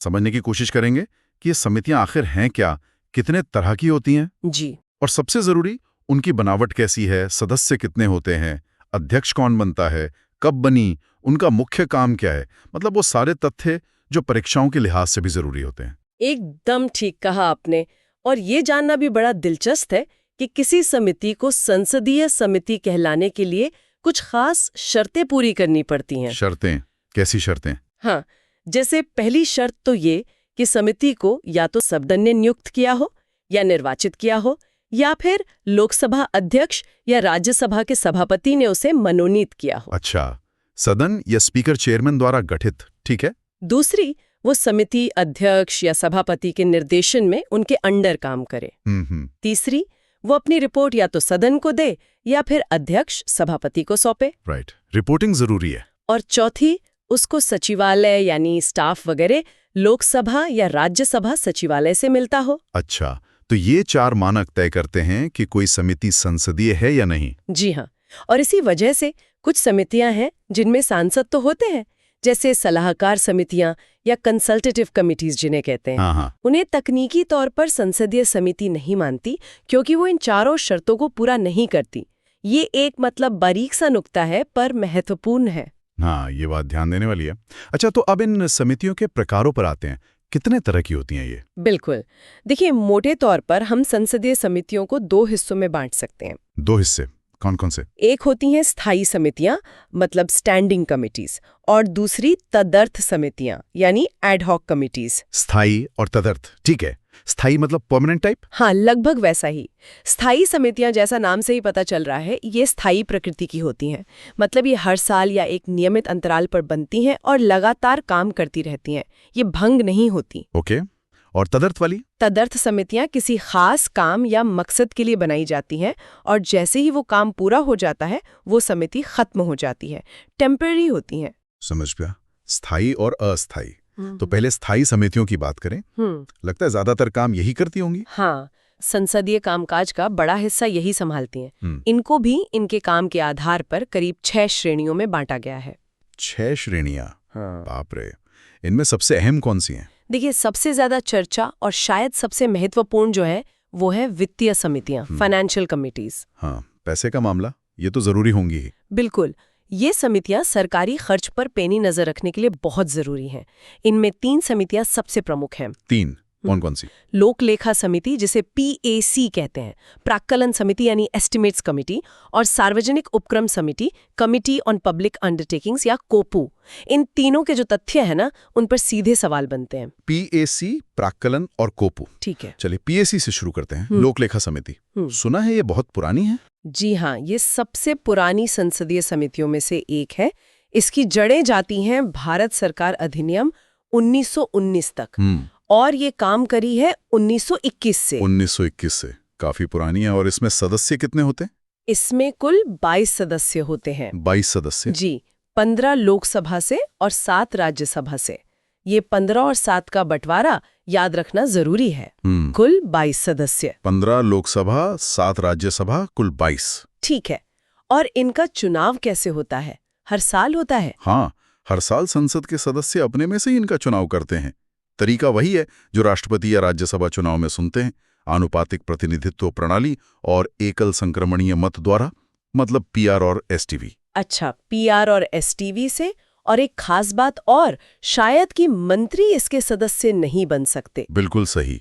समझने की कोशिश करेंगे कि ये समितियां आखिर हैं क्या, कितने तरह की होती हैं जी। और सबसे जरूरी उनकी बनावट कैसी है, सदस्य कितने होते हैं, अध्यक्ष कौन बनता है, कब बनी, उनका मुख्य काम क्या है। मतलब वो सारे तथ्य जो परीक्षाओं के लिहाज से भी जरूरी होते हैं। एकदम ठीक कहा आपने। और ये जानना भी बड़ा दिलचस्प है कि किसी समिति को संसदीय समिति कहलाने के लिए कुछ खास शर्तें पूरी करनी पड़ती हैं। शर्तें? कैसी शर्तें? हाँ, जैसे पहली शर्त तो ये कि समिति को या तो सदन ने नियुक्त किया हो या निर्वाचित किया हो, या फिर लोकसभा अध्यक्ष या राज्यसभा के सभापति ने उसे मनोनीत किया हो। अच्छा, सदन या स्पीकर चेयरमैन द्वारा गठित, ठीक है। दूसरी, वो समिति अध्यक्ष या सभापति के निर्देशन में उनके अंडर काम करे। तीसरी, वो अपनी रिपोर्ट या तो सदन को दे या फिर अध्यक्ष सभापति को सौंपे। राइट, रिपोर्टिंग जरूरी है। और चौथी, उसको सचिवालय यानी स्टाफ वगैरह लोकसभा या राज्यसभा सचिवालय से मिलता हो। अच्छा, तो ये 4 मानक तय करते हैं कि कोई समिति संसदीय है या नहीं। जी हाँ, और इसी वजह से कुछ समितियां हैं जिनमें सांसद तो होते हैं, जैसे सलाहकार समितियां या कंसल्टेटिव कमिटीज जिन्हें कहते हैं। हाँ। उन्हें तकनीकी तौर पर संसदीय समिति नहीं मानती क्योंकि वो इन चारों शर्तों को पूरा नहीं करती। ये एक मतलब बारीक सा नुक्ता है पर महत्वपूर्ण है। हाँ, ये बात ध्यान देने वाली है। अच्छा, तो अब इन समितियों के प्रकारों पर आते हैं। कितने तरह की होती हैं ये? बिल्कुल, देखिए मोटे तौर पर हम संसदीय समितियों को 2 हिस्सों में बांट सकते हैं। 2 हिस्से कौन कौन से? एक होती हैं स्थायी समितियां, मतलब स्टैंडिंग कमिटीज, और दूसरी तदर्थ समितियां यानी एड हॉक कमिटीज। स्थायी और तदर्थ, ठीक है। स्थायी मतलब परमानेंट टाइप? हाँ, लगभग वैसा ही। स्थायी समितियां, जैसा नाम से ही पता चल रहा है, ये स्थायी प्रकृति की होती हैं। मतलब ये हर साल या एक नियमित अंतराल पर बनती हैं और लगातार काम करती रहती हैं। ये भंग नहीं होती। ओके। और तदर्थ वाली? तदर्थ समितियां किसी खास काम या मकसद के लिए बनाई जाती हैं और जैसे ही वो काम पूरा हो जाता है वो समिति खत्म हो जाती है, टेम्पररी होती हैं। समझ गया। स्थायी और अस्थायी। तो पहले स्थायी समितियों की बात करें। लगता है ज्यादातर काम यही करती होंगी। हाँ, संसदीय कामकाज का बड़ा हिस्सा यही संभालती हैं। इनको भी इनके काम के आधार पर करीब 6 श्रेणियों में बांटा गया है। 6 श्रेणियां? हाँ। बाप रे। इनमें सबसे अहम कौन सी हैं? देखिए, सबसे ज्यादा चर्चा और शायद सबसे महत्वपूर्ण जो है वो है वित्तीय समितियां, फाइनेंशियल कमिटीज। हाँ, पैसे का मामला, ये तो जरूरी होंगी ही। बिल्कुल, ये समितियां सरकारी खर्च पर पैनी नजर रखने के लिए बहुत जरूरी हैं। इनमें 3 समितियां सबसे प्रमुख हैं। 3? कौन कौन सी? लोक लेखा समिति, जिसे PAC कहते हैं, प्राक्कलन समिति यानी एस्टिमेट्स कमिटी, और सार्वजनिक उपक्रम समिति, कमिटी ऑन पब्लिक अंडरटेकिंग्स या कोपू। इन तीनों के जो तथ्य है ना, उन पर सीधे सवाल बनते हैं। PAC, प्राक्कलन और कोपू, ठीक है। चलिए PAC से शुरू करते हैं। लोक लेखा समिति, सुना है ये बहुत पुरानी है। जी हाँ, ये सबसे पुरानी संसदीय समितियों में से एक है। इसकी जड़ें जाती हैं भारत सरकार अधिनियम 1919 तक, और ये काम करी है 1921 से। 1921 से, काफी पुरानी है। और इसमें सदस्य कितने होते हैं? इसमें कुल 22 सदस्य होते हैं। 22 सदस्य? जी, 15 लोकसभा से और 7 राज्यसभा से। ये 15 और 7 का बंटवारा याद रखना जरूरी है। कुल 22 सदस्य। 15 लोकसभा, 7 राज्यसभा, कुल 22। ठीक है। और इनका चुनाव कैसे होता है? हर साल होता है। हाँ, हर साल संसद के सदस्य अपने में से ही इनका चुनाव करते हैं। तरीका वही है जो राष्ट्रपति या राज्यसभा चुनाव में सुनते हैं, आनुपातिक प्रतिनिधित्व प्रणाली और एकल संक्रमणीय मत द्वारा, मतलब PR और STV। अच्छा, PR और STV से। और एक खास बात और, शायद कि मंत्री इसके सदस्य नहीं बन सकते। बिल्कुल सही,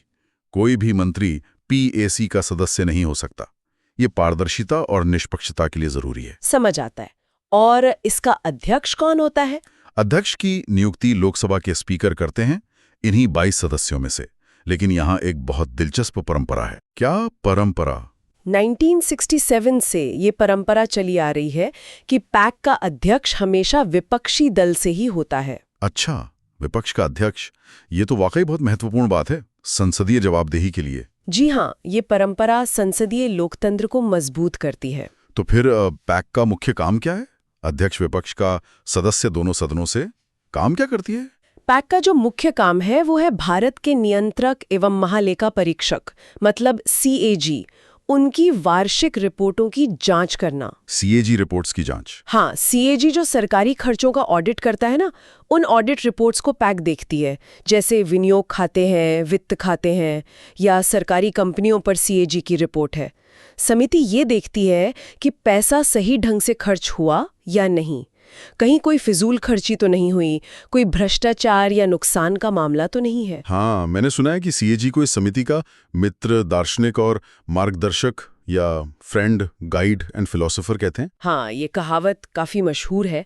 कोई भी मंत्री PAC का सदस्य नहीं हो सकता। ये पारदर्शिता और निष्पक्षता के लिए जरूरी है। समझ आता है। और इसका अध्यक्ष कौन होता है? अध्यक्ष की नियुक्ति लोकसभा के स्पीकर करते हैं, इन्हीं 22 सदस्यों में से। लेकिन यहाँ एक बहुत दिलचस्प परंपरा है। क्या परंपरा? 1967 से ये परंपरा चली आ रही है कि पैक का अध्यक्ष हमेशा विपक्षी दल से ही होता है। अच्छा, विपक्ष का अध्यक्ष, ये तो वाकई बहुत महत्वपूर्ण बात है संसदीय जवाबदेही के लिए। जी हाँ, ये परंपरा संसदीय लोकतंत्र को मजबूत करती है। तो फिर पैक का मुख्य काम क्या है? अध्यक्ष विपक्ष का सदस्य दोनों सदनों से काम क्या करती है? पैक का जो मुख्य काम है वो है भारत के नियंत्रक एवं महालेखा परीक्षक, मतलब CAG, उनकी वार्षिक रिपोर्टों की जांच करना। सीएजी रिपोर्ट्स की जांच। हाँ, सीएजी जो सरकारी खर्चों का ऑडिट करता है ना, उन ऑडिट रिपोर्ट्स को पैक देखती है, जैसे विनियोग खाते हैं, वित्त खाते हैं, या सरकारी कंपनियों पर सीएजी की रिपोर्ट है। समिति ये देखती है कि पैसा सही ढंग से खर्च हुआ या नहीं, कहीं कोई फिजूल खर्ची तो नहीं हुई, कोई भ्रष्टाचार या नुकसान का मामला तो नहीं है। हाँ, मैंने सुना है कि सीएजी को इस समिति का मित्र, दार्शनिक और मार्गदर्शक या फ्रेंड, गाइड एंड फिलोसोफर कहते हैं। हाँ, ये कहावत काफी मशहूर है।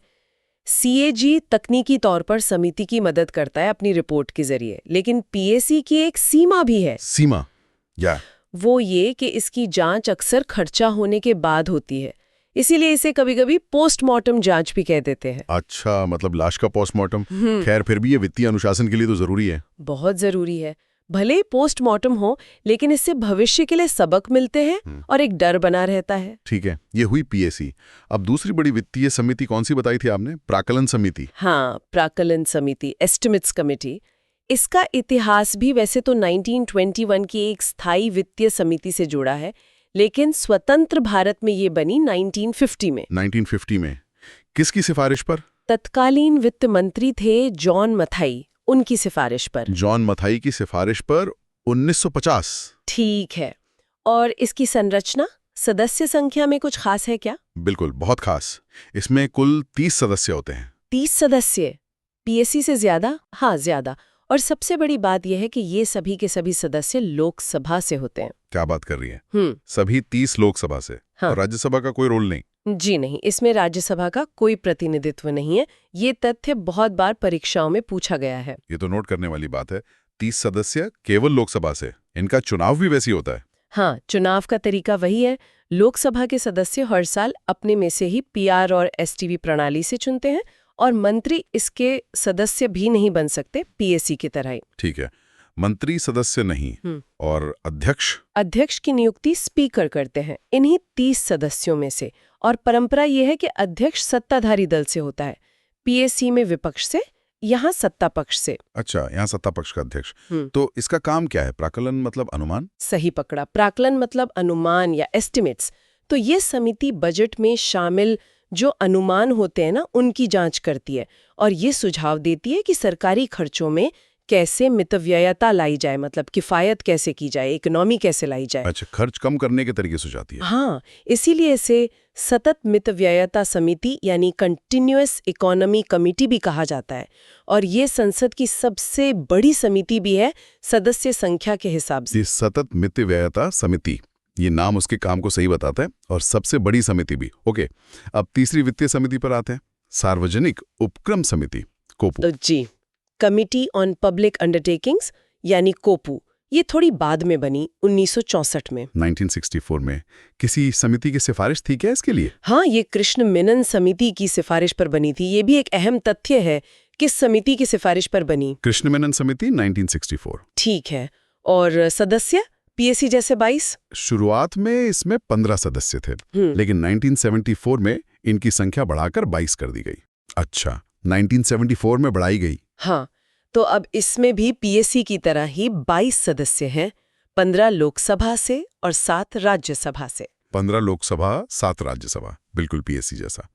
सीएजी तकनीकी तौर पर समिति की मदद करता है अपनी रिपोर्ट के जरिए, लेकिन पीएसी की एक सीमा भी है। सीमा या वो ये कि इसकी जांच अक्सर खर्चा होने के बाद होती है, इसीलिए इसे कभी-कभी पोस्टमार्टम जांच भी कह देते हैं। अच्छा, मतलब लाश का पोस्टमार्टम। खैर, फिर भी ये वित्तीय अनुशासन के लिए तो जरूरी है। बहुत जरूरी है। भले ही पोस्टमार्टम हो, लेकिन इससे भविष्य के लिए सबक मिलते हैं और एक डर बना रहता है। ठीक है, ये हुई पीएसी। अब दूसरी बड़ी वित्तीय समिति कौन सी बताई थी आपने? प्राक्कलन समिति। हाँ, प्राक्कलन समिति, एस्टिमेट्स कमेटी। इसका इतिहास भी वैसे तो 1921 की एक स्थायी वित्तीय समिति से जुड़ा है, लेकिन स्वतंत्र भारत में ये बनी 1950 में। 1950 में किसकी सिफारिश पर? तत्कालीन वित्त मंत्री थे जॉन मथाई, उनकी सिफारिश पर। जॉन मथाई की सिफारिश पर 1950। ठीक है। और इसकी संरचना, सदस्य संख्या में कुछ खास है क्या? बिल्कुल, बहुत खास। इसमें कुल 30 सदस्य होते हैं। 30 सदस्य? पीएससी से ज्यादा? हाँ, ज्यादा। और सबसे बड़ी बात यह है कि ये सभी के सभी सदस्य लोकसभा से होते हैं। क्या बात कर रही है? सभी 30 लोकसभा से। हाँ। और राज्यसभा का कोई रोल नहीं? जी नहीं, इसमें राज्यसभा का कोई प्रतिनिधित्व नहीं है। ये तथ्य बहुत बार परीक्षाओं में पूछा गया है। ये तो नोट करने वाली बात है। 30 सदस्य केवल लोकसभा से। इनका चुनाव भी वैसे ही होता है। हाँ, चुनाव का तरीका वही है। लोकसभा के सदस्य हर साल अपने में से ही पीआर और एसटीवी प्रणाली से चुनते हैं, और मंत्री इसके सदस्य भी नहीं बन सकते, पीएसी की तरह ही। ठीक है, मंत्री सदस्य नहीं। और अध्यक्ष? अध्यक्ष की नियुक्ति स्पीकर करते हैं, इन्हीं 30 सदस्यों में से। और परंपरा यह है कि अध्यक्ष सत्ताधारी दल से होता है, पीएसी में विपक्ष से, यहाँ सत्ता पक्ष से। अच्छा, यहाँ सत्ता पक्ष का अध्यक्ष। तो इसका काम क्या है? प्राक्कलन मतलब अनुमान? सही पकड़ा, प्राक्कलन मतलब अनुमान या एस्टिमेट्स। तो ये समिति बजट में शामिल जो अनुमान होते हैं ना, उनकी जांच करती है और ये सुझाव देती है कि सरकारी खर्चों में कैसे मितव्ययता लाई जाए, मतलब किफायत कैसे की जाए, इकोनॉमी कैसे लाई जाए। अच्छा, खर्च कम करने के तरीके सुझाती है। हाँ, इसीलिए इसे सतत मितव्ययता समिति यानी कंटिन्यूअस इकोनॉमी कमेटी भी कहा जाता है। और ये संसद की सबसे बड़ी समिति भी है सदस्य संख्या के हिसाब से। सतत मितव्ययता समिति, ये नाम उसके काम को सही बताता है, और सबसे बड़ी समिति भी। ओके, अब तीसरी वित्तीय समिति पर आते हैं, सार्वजनिक उपक्रम समिति, कोपू। तो जी, कमिटी ऑन पब्लिक अंडरटेकिंग्स यानी कोपू, ये थोड़ी बाद में बनी 1964 में। 1964 में। किसी समिति की सिफारिश थी क्या इसके लिए? हाँ, ये कृष्ण मेनन समिति की सिफारिश पर बनी थी। ये भी एक अहम तथ्य है, किस समिति की सिफारिश पर बनी। कृष्ण मेनन समिति 1964। ठीक है। और सदस्य पीएसी जैसे 22? शुरुआत में इसमें 15 सदस्य थे, लेकिन 1974 में इनकी संख्या बढ़ाकर 22 कर दी गई। अच्छा, 1974 में बढ़ाई गई। हाँ, तो अब इसमें भी पीएसी की तरह ही 22 सदस्य हैं, 15 लोकसभा से और 7 राज्यसभा से। 15 लोकसभा, 7 राज्यसभा, बिल्कुल पीएसी जैसा।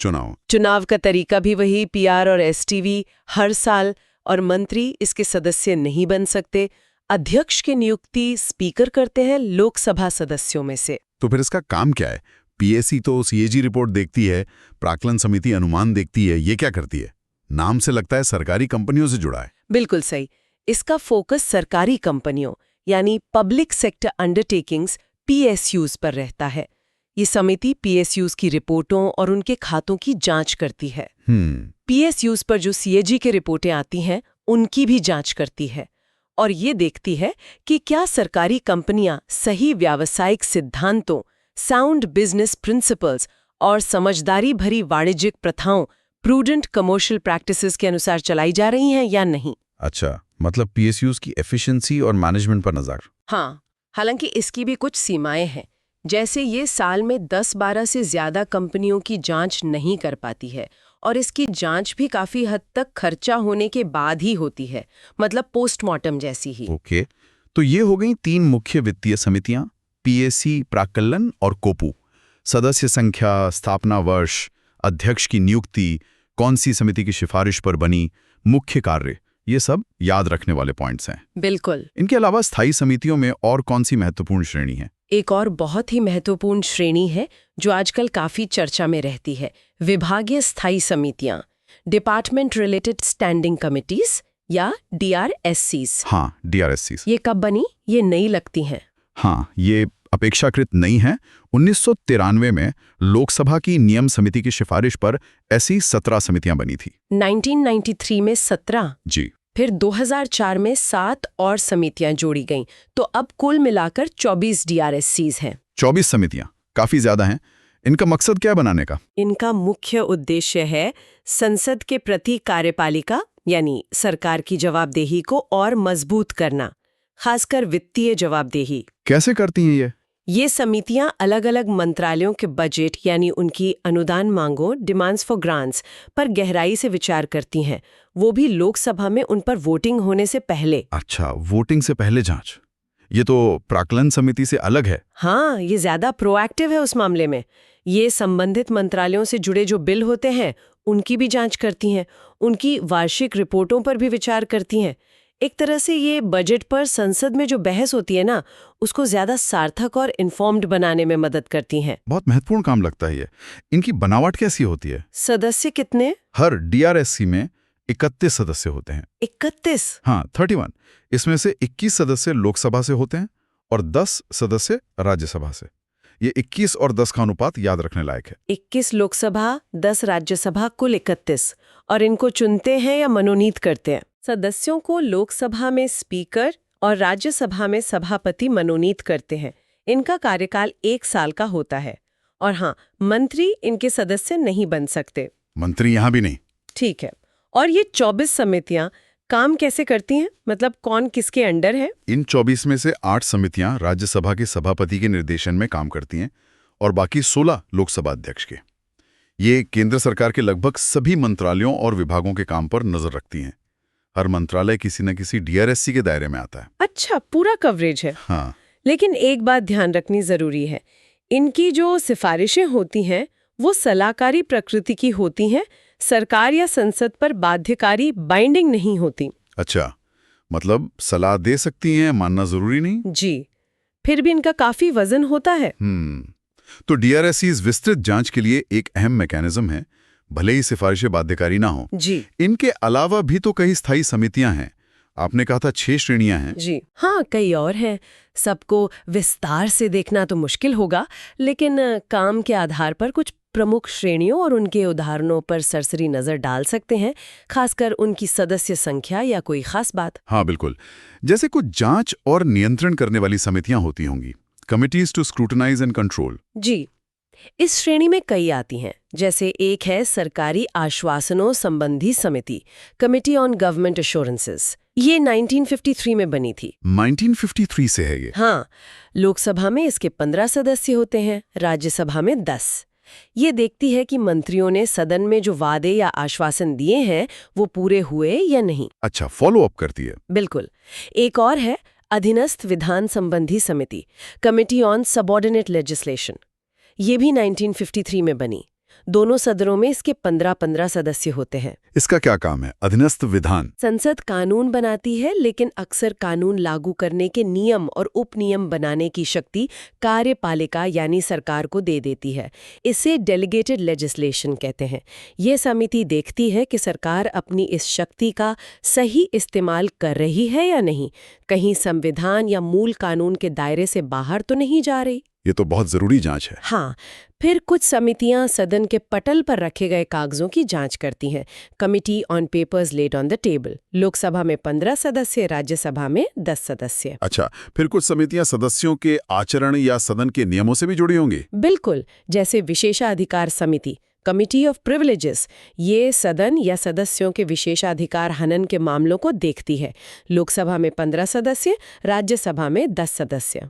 चुनाव का तरीका भी वही, पीआर और एसटीवी हर साल, और मंत्री इसके सदस्य नहीं बन सकते। अध्यक्ष की नियुक्ति स्पीकर करते हैं लोकसभा सदस्यों में से। तो फिर इसका काम क्या है? पीएसी तो सीएजी रिपोर्ट देखती है, प्राक्कलन समिति अनुमान देखती है, ये क्या करती है? नाम से लगता है सरकारी कंपनियों से जुड़ा है। बिल्कुल सही। इसका फोकस सरकारी कंपनियों यानी पब्लिक सेक्टर अंडरटेकिंग्स, पीएसयूज पर रहता है। ये समिति पीएसयूज की रिपोर्टों और उनके खातों की जांच करती है। पीएसयूज पर जो सीएजी की रिपोर्टें आती हैं, उनकी भी जांच करती है और ये देखती है कि क्या सरकारी कंपनियां सही व्यावसायिक सिद्धांतों, साउंड बिजनेस प्रिंसिपल्स और समझदारी भरी वाणिज्यिक प्रथाओं, प्रूडेंट कमर्शियल प्रैक्टिसेस के अनुसार चलाई जा रही हैं या नहीं। अच्छा, मतलब पीएसयूज की एफिशिएंसी और मैनेजमेंट पर नजर। हाँ, हालांकि इसकी भी कुछ सीमाएं हैं। जैसे ये साल में 10-12 से ज्यादा कंपनियों की जांच नहीं कर पाती है, और इसकी जांच भी काफी हद तक खर्चा होने के बाद ही होती है, मतलब पोस्टमार्टम जैसी ही। ओके, तो ये हो गई 3 मुख्य वित्तीय समितियां, पीएसी, प्राक्कलन और कोपू। सदस्य संख्या, स्थापना वर्ष, अध्यक्ष की नियुक्ति, कौन सी समिति की सिफारिश पर बनी, मुख्य कार्य, ये सब याद रखने वाले पॉइंट्स हैं। बिल्कुल। इनके अलावा स्थायी समितियों में और कौन सी महत्वपूर्ण श्रेणी है? एक और बहुत ही महत्वपूर्ण श्रेणी है जो आजकल काफी चर्चा में रहती है, विभागीय स्थायी समितियां, डिपार्टमेंट रिलेटेड स्टैंडिंग कमिटीज या DRSCs। हाँ, DRSCs। ये कब बनी? ये नई लगती हैं। हाँ, ये अपेक्षाकृत नई है। 1993 में लोकसभा की नियम समिति की सिफारिश पर ऐसी 17 समितियां बनी थी। 1993 में 17। जी। फिर 2004 में 7 और समितियां जोड़ी गईं, तो अब कुल मिलाकर 24 DRSCs हैं। 24 समितियां, काफी ज्यादा हैं। इनका मकसद क्या है बनाने का? इनका मुख्य उद्देश्य है संसद के प्रति कार्यपालिका यानी सरकार की जवाबदेही को और मजबूत करना, खासकर वित्तीय जवाबदेही। कैसे करती हैं ये? ये समितियां अलग-अलग मंत्रालयों के बजट यानी उनकी अनुदान मांगों, डिमांड्स फॉर ग्रांट्स पर गहराई से विचार करती हैं, वो भी लोकसभा में उन पर वोटिंग होने से पहले। अच्छा, वोटिंग से पहले जांच। ये तो प्राक्कलन समिति से अलग है। हाँ, ये ज्यादा प्रोएक्टिव है उस मामले में। ये संबंधित मंत्रालयों से जुड़े जो बिल होते हैं उनकी भी जांच करती हैं, उनकी वार्षिक रिपोर्टों पर भी विचार करती हैं। एक तरह से ये बजट पर संसद में जो बहस होती है ना, उसको ज्यादा सार्थक और इन्फॉर्म्ड बनाने में मदद करती हैं। बहुत महत्वपूर्ण काम लगता है ये। इनकी बनावट कैसी होती है? सदस्य कितने? हर DRSC में 31 सदस्य होते हैं। 31? हाँ, 31। इसमें से 21 सदस्य लोकसभा से होते हैं और 10 सदस्य राज्यसभा से। ये 21 और 10 का अनुपात याद रखने लायक है। 21 लोकसभा, 10 राज्यसभा, कुल 31। और इनको चुनते हैं या मनोनीत करते हैं? सदस्यों को लोकसभा में स्पीकर और राज्यसभा में सभापति मनोनीत करते हैं। इनका कार्यकाल 1 साल का होता है। और हाँ, मंत्री इनके सदस्य नहीं बन सकते। मंत्री यहाँ भी नहीं? ठीक है। और ये 24 समितियां काम कैसे करती हैं? मतलब कौन किसके अंडर है? इन 24 में से 8 समितियां राज्यसभा के सभापति के निर्देशन में काम करती हैं और बाकी 16 लोकसभा अध्यक्ष के। ये केंद्र सरकार के लगभग सभी मंत्रालयों और विभागों के काम पर नजर रखती हैं। हर मंत्रालय किसी न किसी DRSC के दायरे में आता है। अच्छा, पूरा कवरेज है। हाँ। लेकिन एक बात ध्यान रखनी जरूरी है, इनकी जो सिफारिशें होती हैं वो सलाहकारी प्रकृति की होती हैं, सरकार या संसद पर बाध्यकारी बाइंडिंग नहीं होती। अच्छा, मतलब सलाह दे सकती हैं, मानना जरूरी नहीं? जी, फिर भी इनका काफी वजन होता है। तो DRSCs विस्तृत जांच के लिए एक अहम मैकेनिज्म है, भले ही सिफारिशें बाध्यकारी ना हो। जी। इनके अलावा भी तो कई स्थायी समितियां हैं। आपने कहा था 6 श्रेणियां हैं। जी हाँ, कई और हैं। सबको विस्तार से देखना तो मुश्किल होगा, लेकिन काम के आधार पर कुछ प्रमुख श्रेणियों और उनके उदाहरणों पर सरसरी नजर डाल सकते हैं, खासकर उनकी सदस्य संख्या या कोई खास बात। हाँ बिल्कुल, जैसे कुछ जांच और नियंत्रण करने वाली समितियां होती होंगी, committees to scrutinize and control. जी, इस श्रेणी में कई आती हैं। जैसे एक है सरकारी आश्वासनों संबंधी समिति, कमिटी ऑन गवर्नमेंट एश्योरेंसेस। ये 1953 में बनी थी। 1953 से है ये? हाँ, लोकसभा में इसके 15 सदस्य होते हैं, राज्यसभा में 10। ये देखती है कि मंत्रियों ने सदन में जो वादे या आश्वासन दिए हैं वो पूरे हुए या नहीं। अच्छा, फॉलो अप करती है। बिल्कुल। एक और है अधीनस्थ विधान संबंधी समिति, कमिटी ऑन सबऑर्डिनेट लेजिस्लेशन। ये भी 1953 में बनी। दोनों सदनों में इसके 15-15 सदस्य होते हैं। इसका क्या काम है? अधीनस्थ विधान? संसद कानून बनाती है, लेकिन अक्सर कानून लागू करने के नियम और उपनियम बनाने की शक्ति कार्यपालिका यानी सरकार को दे देती है। इसे डेलीगेटेड लेजिस्लेशन कहते हैं। ये समिति देखती है कि सरकार अपनी इस शक्ति का सही इस्तेमाल कर रही है या नहीं, कहीं संविधान या मूल कानून के दायरे से बाहर तो नहीं जा रही। ये तो बहुत जरूरी जांच है। हाँ, फिर कुछ समितियां सदन के पटल पर रखे गए कागजों की जांच करती हैं, committee on papers laid on the table. Lok Sabha में 15 सदस्य, राज्यसभा में 10 सदस्य। अच्छा, फिर कुछ समितियां सदस्यों के आचरण या सदन के नियमों से भी जुड़ी होंगी? बिल्कुल, जैसे विशेषाधिकार समिति, कमिटी ऑफ प्रिविलेजेस। ये सदन या सदस्यों के विशेषाधिकार हनन के मामलों को देखती है। लोकसभा में 15 सदस्य, राज्यसभा में 10 सदस्य।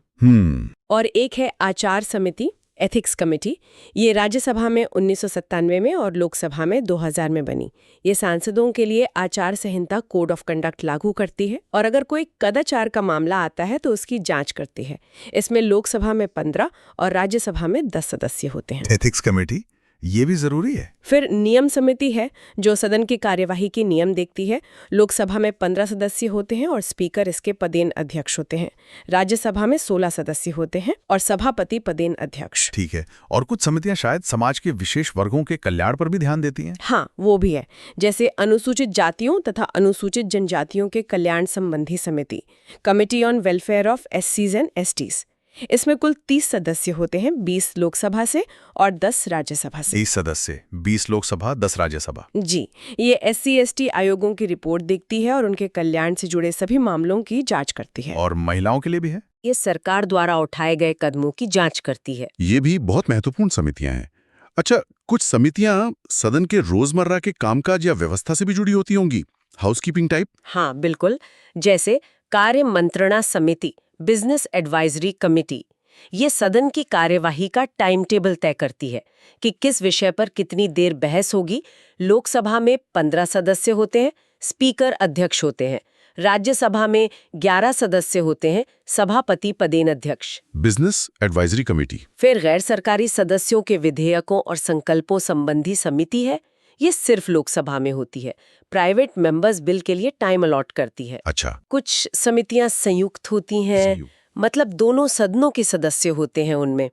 और एक है आचार समिति, एथिक्स कमेटी, ये राज्यसभा में 1997 में और लोकसभा में 2000 में बनी। ये सांसदों के लिए आचार संहिता कोड ऑफ कंडक्ट लागू करती है और अगर कोई कदाचार का मामला आता है तो उसकी जांच करती है। इसमें लोकसभा में 15 और राज्यसभा में 10 सदस्य होते हैं। एथिक्स कमेटी ये भी जरूरी है। फिर नियम समिति है जो सदन की कार्यवाही के नियम देखती है। लोकसभा में 15 सदस्य होते हैं और स्पीकर इसके पदेन अध्यक्ष होते हैं। राज्यसभा में 16 सदस्य होते हैं और सभापति पदेन अध्यक्ष। ठीक है। और कुछ समितियां शायद समाज के विशेष वर्गों के कल्याण पर भी ध्यान देती हैं। हाँ, वो भी है, जैसे अनुसूचित जातियों तथा अनुसूचित जनजातियों के कल्याण संबंधी समिति, कमिटी ऑन वेलफेयर ऑफ एससीज एंड एसटीज। इसमें कुल 30 सदस्य होते हैं, 20 लोकसभा से और 10 राज्यसभा से। 30 सदस्य, 20 लोकसभा, 10 राज्यसभा। जी, ये एससी/एसटी आयोगों की रिपोर्ट देखती है और उनके कल्याण से जुड़े सभी मामलों की जांच करती है। और महिलाओं के लिए भी है? ये सरकार द्वारा उठाए गए कदमों की जांच करती है। ये भी बहुत महत्वपूर्ण समितियां हैं। अच्छा, कुछ समितियां सदन के रोजमर्रा के कामकाज या व्यवस्था से भी जुड़ी होती होंगी, हाउसकीपिंग टाइप? हाँ, बिल्कुल। जैसे कार्य मंत्रणा समिति, बिजनेस एडवाइजरी कमेटी, ये सदन की कार्यवाही का टाइम टेबल तय करती है कि किस विषय पर कितनी देर बहस होगी। लोकसभा में 15 सदस्य होते हैं, स्पीकर अध्यक्ष होते हैं। राज्यसभा में 11 सदस्य होते हैं, सभापति पदेन अध्यक्ष। Business advisory committee? फिर गैर सरकारी सदस्यों के विधेयकों और संकल्पों संबंधी समिति है। ये सिर्फ लोकसभा में होती है। प्राइवेट मेंबर्स बिल के लिए टाइम अलॉट करती है। अच्छा। कुछ समितियां संयुक्त होती हैं, मतलब दोनों सदनों के सदस्य होते हैं उनमें,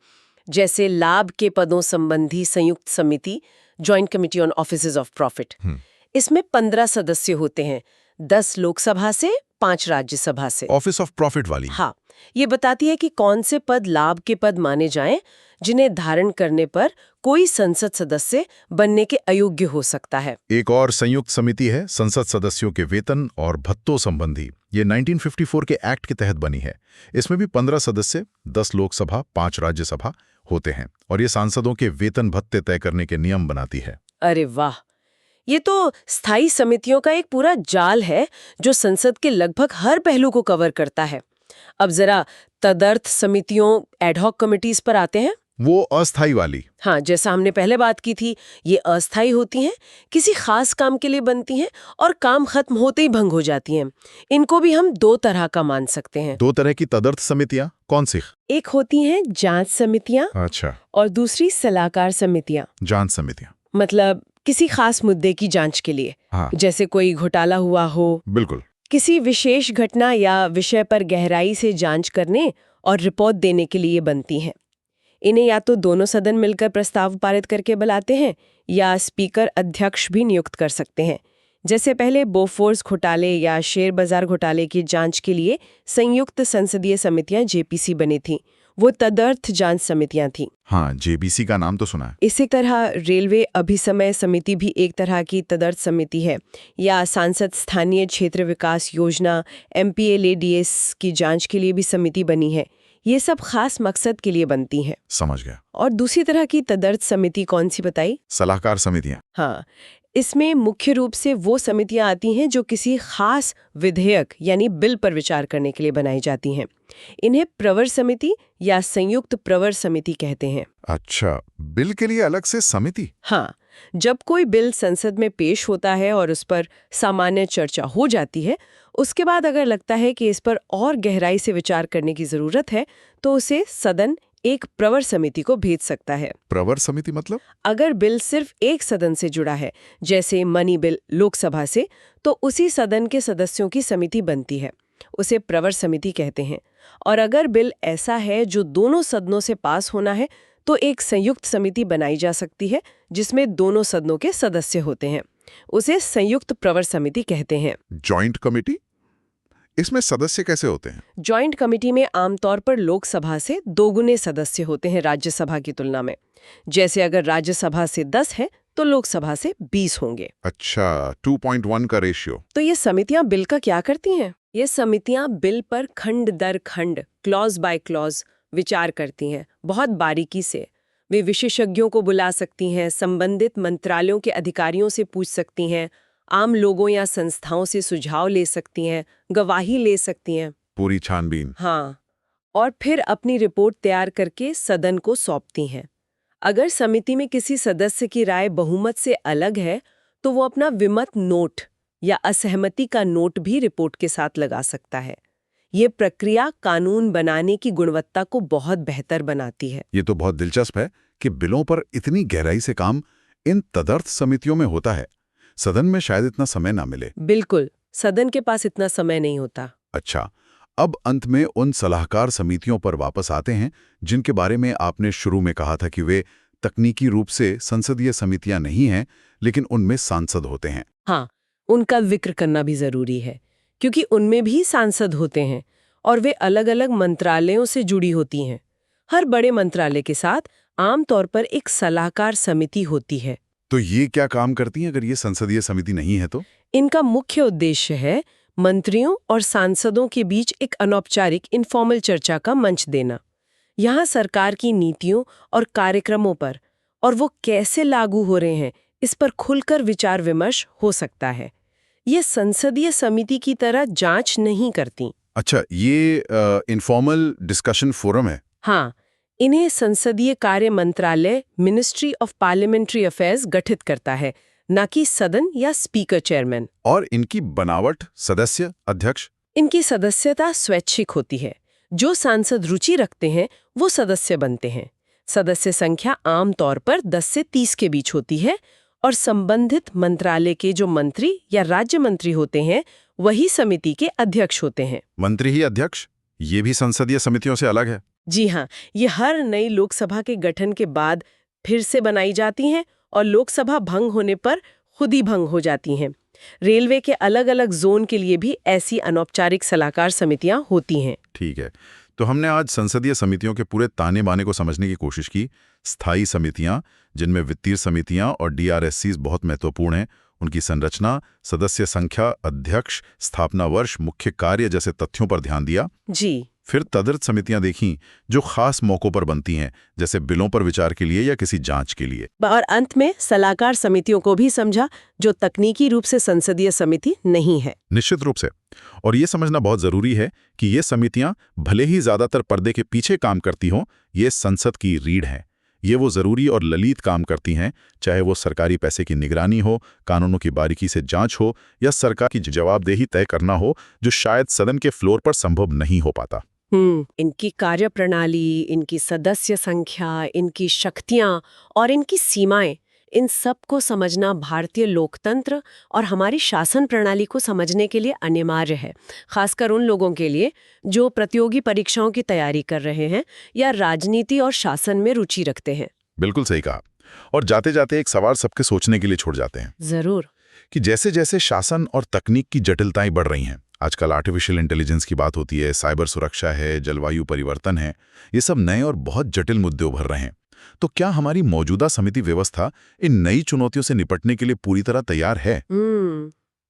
जैसे लाभ के पदों संबंधी संयुक्त समिति, joint committee on offices of profit. इसमें 15 सदस्य होते हैं, 10 लोकसभा से, 5 राज्यसभा से। ऑफिस ऑफ प्रॉफिट वाली? हाँ, ये बताती है कि कौन से पद लाभ के पद माने जाएं, जिन्हें धारण करने पर कोई संसद सदस्य बनने के अयोग्य हो सकता है। एक और संयुक्त समिति है संसद सदस्यों के वेतन और भत्तों संबंधी। ये 1954 के एक्ट के तहत बनी है। इसमें भी 15 सदस्य, 10 लोकसभा, 5 राज्यसभा होते हैं और ये सांसदों के वेतन भत्ते तय करने के नियम बनाती है। अरे वाह, ये तो स्थायी समितियों का एक पूरा जाल है जो संसद के लगभग हर पहलू को कवर करता है। अब जरा तदर्थ समितियों, एडहॉक कमिटीज पर आते हैं। वो अस्थाई वाली? हाँ, जैसा हमने पहले बात की थी, ये अस्थाई होती हैं, किसी खास काम के लिए बनती हैं और काम खत्म होते ही भंग हो जाती हैं। इनको भी हम 2 तरह का मान सकते हैं। 2 तरह की तदर्थ समितियां कौन सी? एक होती हैं जांच समितियां। अच्छा। और दूसरी सलाहकार समितियां। जांच समितियां मतलब किसी खास मुद्दे की जांच के लिए। हाँ। जैसे कोई घोटाला हुआ हो, बिल्कुल, किसी विशेष घटना या विषय पर गहराई से जांच करने और रिपोर्ट देने के लिए बनती हैं। इन्हें या तो दोनों सदन मिलकर प्रस्ताव पारित करके बुलाते हैं या स्पीकर अध्यक्ष भी नियुक्त कर सकते हैं। जैसे पहले बोफोर्स घोटाले या शेयर बाजार घोटाले की जांच के लिए संयुक्त संसदीय समितियां जेपीसी बनी थीं, वो तदर्थ जांच समितियां थीं। हाँ, जेबीसी का नाम तो सुना है। इसी तरह रेलवे अभिसमय समिति भी एक तरह की तदर्थ समिति है, या सांसद स्थानीय क्षेत्र विकास योजना MPLADS की जांच के लिए भी समिति बनी है। ये सब खास मकसद के लिए बनती हैं। समझ गया। और दूसरी तरह की तदर्थ समिति कौन सी बताई? सलाहकार समितियां। हाँ, इसमें मुख्य रूप से वो समितियां आती हैं जो किसी खास विधेयक यानी बिल पर विचार करने के लिए बनाई जाती हैं। इन्हें प्रवर समिति या संयुक्त प्रवर समिति कहते हैं। अच्छा, बिल के लिए अलग से समिति? हाँ, जब कोई बिल संसद में पेश होता है और उस पर सामान्य चर्चा हो जाती है, उसके बाद अगर लगता है कि इस पर और गहराई से विचार करने की जरूरत है, तो उसे सदन एक प्रवर समिति को भेज सकता है। प्रवर समिति मतलब? अगर बिल सिर्फ एक सदन से जुड़ा है, जैसे मनी बिल लोकसभा से, तो उसी सदन के सदस्यों की समिति बनती है, उसे प्रवर समिति कहते हैं। और अगर बिल ऐसा है जो दोनों सदनों से पास होना है, तो एक संयुक्त समिति बनाई जा सकती है जिसमें दोनों सदनों के सदस्य होते हैं, उसे संयुक्त प्रवर समिति कहते हैं। Joint committee? इसमें सदस्य कैसे होते हैं? जॉइंट कमेटी में आमतौर पर लोकसभा से 2 गुने सदस्य होते हैं राज्यसभा की तुलना में। जैसे अगर राज्यसभा से 10 है तो लोकसभा से 20 होंगे। अच्छा, 2.1 का रेशियो। तो ये समितियां बिल का क्या करती हैं? ये समितियां बिल पर खंड दर खंड, क्लॉज बाय क्लॉज विचार करती हैं, बहुत बारीकी से। वे विशेषज्ञों को बुला सकती हैं, संबंधित मंत्रालयों के अधिकारियों से पूछ सकती हैं, आम लोगों या संस्थाओं से सुझाव ले सकती हैं, गवाही ले सकती हैं। पूरी छानबीन। हाँ, और फिर अपनी रिपोर्ट तैयार करके सदन को सौंपती हैं। अगर समिति में किसी सदस्य की राय बहुमत से अलग है तो वो अपना विमत नोट या असहमति का नोट भी रिपोर्ट के साथ लगा सकता है। ये प्रक्रिया कानून बनाने की गुणवत्ता को बहुत बेहतर बनाती है। ये तो बहुत दिलचस्प है कि बिलों पर इतनी गहराई से काम इन तदर्थ समितियों में होता है। सदन में शायद इतना समय ना मिले। बिल्कुल, सदन के पास इतना समय नहीं होता। अच्छा, अब अंत में उन सलाहकार समितियों पर वापस आते हैं जिनके बारे में आपने शुरू में कहा था कि वे तकनीकी रूप से संसदीय समितियां नहीं हैं, लेकिन उनमें सांसद होते हैं। हाँ, उनका जिक्र करना भी जरूरी है क्योंकि उनमें भी सांसद होते हैं और वे अलग-अलग मंत्रालयों से जुड़ी होती हैं। हर बड़े मंत्रालय के साथ आमतौर पर एक सलाहकार समिति होती है। तो ये क्या काम करती हैं अगर ये संसदीय समिति नहीं है तो? इनका मुख्य उद्देश्य है मंत्रियों और सांसदों के बीच एक अनौपचारिक इनफॉर्मल चर्चा का मंच देना। यहाँ सरकार की नीतियों और कार्यक्रमों पर और वो कैसे लागू हो रहे हैं इस पर खुलकर विचार विमर्श हो सकता है। ये संसदीय समिति की तरह जांच नहीं करती। अच्छा, ये इनफॉर्मल डिस्कशन फोरम है। हाँ, इन्हें संसदीय कार्य मंत्रालय मिनिस्ट्री ऑफ पार्लियामेंट्री अफेयर्स गठित करता है, न कि सदन या स्पीकर चेयरमैन। और इनकी बनावट, सदस्य, अध्यक्ष? इनकी सदस्यता स्वैच्छिक होती है। जो सांसद रुचि रखते हैं वो सदस्य बनते हैं। सदस्य संख्या आमतौर पर 10 से 30 के बीच होती है और संबंधित मंत्रालय के जो मंत्री या राज्य मंत्री होते हैं वही समिति के अध्यक्ष होते हैं। मंत्री ही अध्यक्ष? ये भी संसदीय समितियों से अलग है? जी हाँ, ये हर नई लोकसभा के गठन के बाद फिर से बनाई जाती हैं और लोकसभा भंग होने पर खुद ही भंग हो जाती हैं। रेलवे के अलग-अलग जोन के लिए भी ऐसी अनौपचारिक सलाहकार समितियां होती हैं। ठीक है, तो हमने आज संसदीय समितियों के पूरे ताने बाने को समझने की कोशिश की। स्थायी समितियां, जिनमें वित्तीय समितियां और DRSCs बहुत महत्वपूर्ण हैं, उनकी संरचना, सदस्य संख्या, अध्यक्ष, स्थापना वर्ष, मुख्य कार्य जैसे तथ्यों पर ध्यान दिया। जी। फिर तदर्थ समितियां देखीं जो खास मौकों पर बनती हैं, जैसे बिलों पर विचार के लिए या किसी जांच के लिए। और अंत में सलाहकार समितियों को भी समझा जो तकनीकी रूप से संसदीय समिति नहीं है। निश्चित रूप से। और ये समझना बहुत जरूरी है कि ये समितियां भले ही ज्यादातर पर्दे के पीछे काम करती हों, ये संसद की रीढ़ हैं। ये वो जरूरी और ललित काम करती हैं, चाहे वो सरकारी पैसे की निगरानी हो, कानूनों की बारीकी से जांच हो या सरकार की जवाबदेही तय करना हो, जो शायद सदन के फ्लोर पर संभव नहीं हो पाता। इनकी कार्यप्रणाली, इनकी सदस्य संख्या, इनकी शक्तियां और इनकी सीमाएं, इन सब को समझना भारतीय लोकतंत्र और हमारी शासन प्रणाली को समझने के लिए अनिवार्य है, खासकर उन लोगों के लिए जो प्रतियोगी परीक्षाओं की तैयारी कर रहे हैं या राजनीति और शासन में रुचि रखते हैं। बिल्कुल सही कहा। और जाते जाते एक सवाल सबके सोचने के लिए छोड़ जाते हैं। जरूर। कि जैसे जैसे शासन और तकनीक की जटिलताएं बढ़ रही हैं, आजकल आर्टिफिशियल इंटेलिजेंस की बात होती है, साइबर सुरक्षा है, जलवायु परिवर्तन है, ये सब नए और बहुत जटिल मुद्दे उभर रहे हैं। तो क्या हमारी मौजूदा समिति व्यवस्था इन नई चुनौतियों से निपटने के लिए पूरी तरह तैयार है?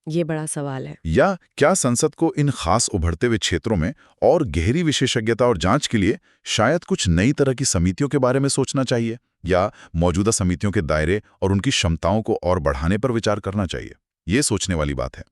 ये बड़ा सवाल है। या क्या संसद को इन खास उभरते हुए क्षेत्रों में और गहरी विशेषज्ञता और जांच के लिए शायद कुछ नई तरह की समितियों के बारे में सोचना चाहिए, या मौजूदा समितियों के दायरे और उनकी क्षमताओं को और बढ़ाने पर विचार करना चाहिए? ये सोचने वाली बात है।